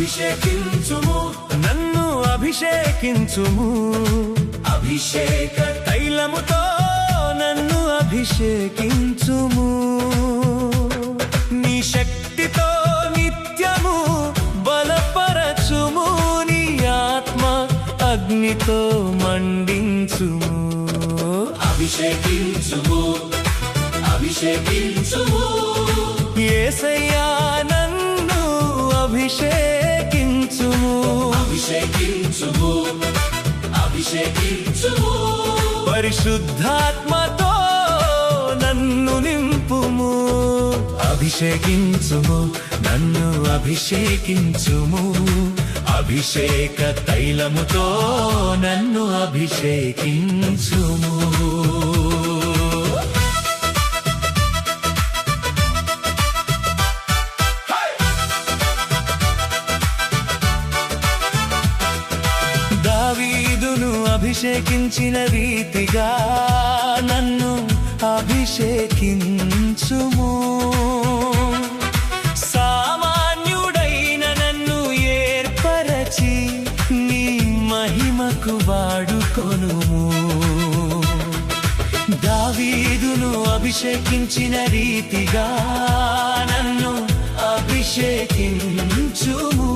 అభిషేకించుము నన్ను అభిషేకించుము అభిషేక తైలముతో నన్ను అభిషేకించుము నీ శక్తితో నిత్యము బలపరచుము నీ ఆత్మ అగ్నితో మండించుము అభిషేకించుము అభిషేకించుము యేసయ్యా నన్ను అభిషేకించుము అభిషేకించుము అభిషేకించుము పరిశుద్ధాత్మతో నన్ను నింపుము అభిషేకించుము నన్ను అభిషేకించుము అభిషేక తైలముతో నన్ను అభిషేకించుము దావీదును అభిషేకించిన రీతిగా నన్ను అభిషేకించుము సామాన్యుడైన నన్ను ఏర్పరచి నీ మహిమకు వాడుకొనుము దావీదును అభిషేకించిన రీతిగా నన్ను అభిషేకించుము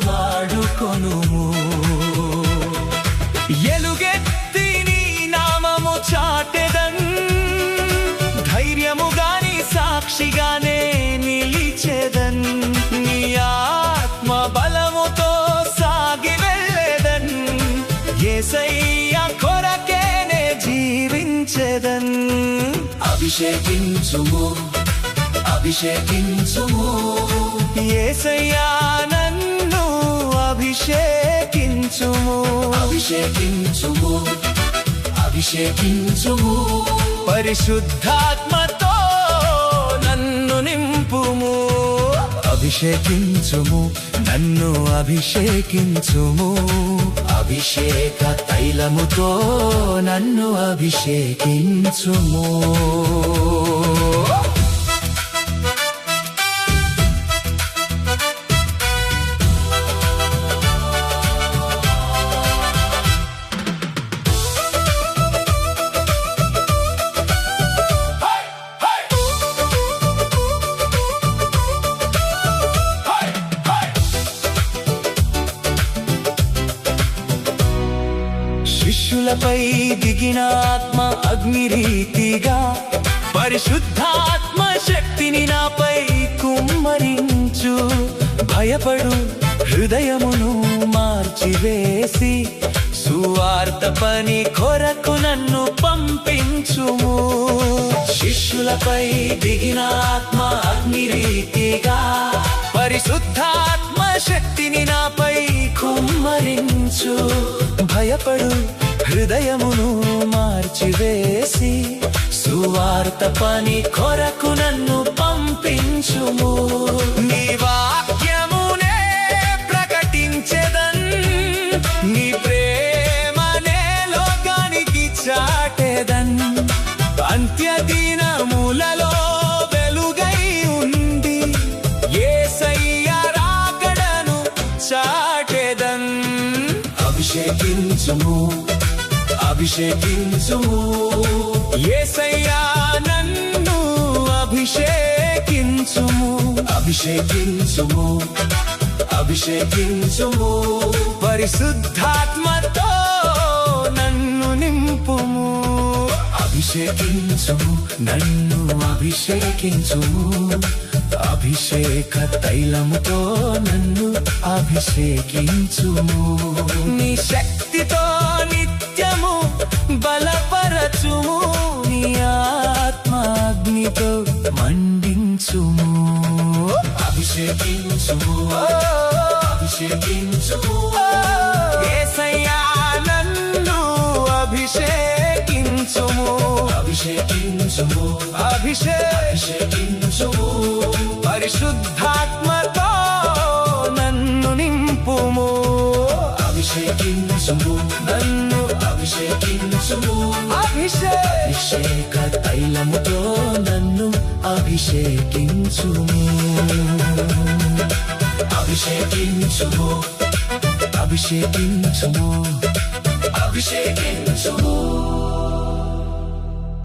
వాడుకొనుము ఎలుగెత్తి నీ నామము చాటెదన్ ధైర్యముగాని సాక్షిగానే నిలిచెదన్ నీ ఆత్మ బలముతో సాగి వెళ్ళెదన్ యేసయ్య కొరకేనే జీవించెదన్ అభిషేకించుము అభిషేకించుము యేసయ్యా నన్ను అభిషేకించుము అభిషేకించుము అభిషేకించుము పరిశుద్ధాత్మతో నన్ను నింపుము అభిషేకించుము నన్ను అభిషేకించుము అభిషేక తైలముతో నన్ను అభిషేకించుము శిష్యులపై దిగిన ఆత్మ అగ్ని రీతిగా పరిశుద్ధాత్మ శక్తిని నాపై కుమ్మరించు భయపడు హృదయమును మార్చివేసి సువార్త పని కొరకు నన్ను పంపించుము శిష్యులపై దిగిన ఆత్మ అగ్ని రీతిగా పరిశుద్ధాత్మ శక్తిని నాపై కుమ్మరించు భయపడు హృదయమును మార్చివేసి సువార్త పని కొరకు నన్ను పంపించుము నీ వాక్యమునే ప్రకటించెదన్ నీ ప్రేమనే లోకానికి చాటెదన్ అంత్యదినములలో వెలుగై ఉండి యేసయ్య రాకడను చాటెదన్ అభిషేకించుము అభిషేకించుము యేసయ్యా నన్ను అభిషేకించుము అభిషేకించుము అభిషేకించుము పరిశుద్ధాత్మతో నన్ను నింపుము అభిషేకించుము నన్ను అభిషేకించుము అభిషేక తైలముతో నన్ను అభిషేకించుము నీ శక్తితో నిత్యము బలపరచుము నీ ఆత్మాగ్నితో మండించుము అభిషేకించుము అభిషేకించుము యేసయ్యా నన్ను అభిషేకించుము అభిషేకించుము అభిషేకించుము పరిశుద్ధాత్మతో నన్ను నింపుము అభిషేకించుము నన్ను అభిషేకించుము అభిషేకించుము అభిషేక తైలముతో నన్ను అభిషేకించుము అభిషేకించుము అభిషేకించుము అభిషేకించుము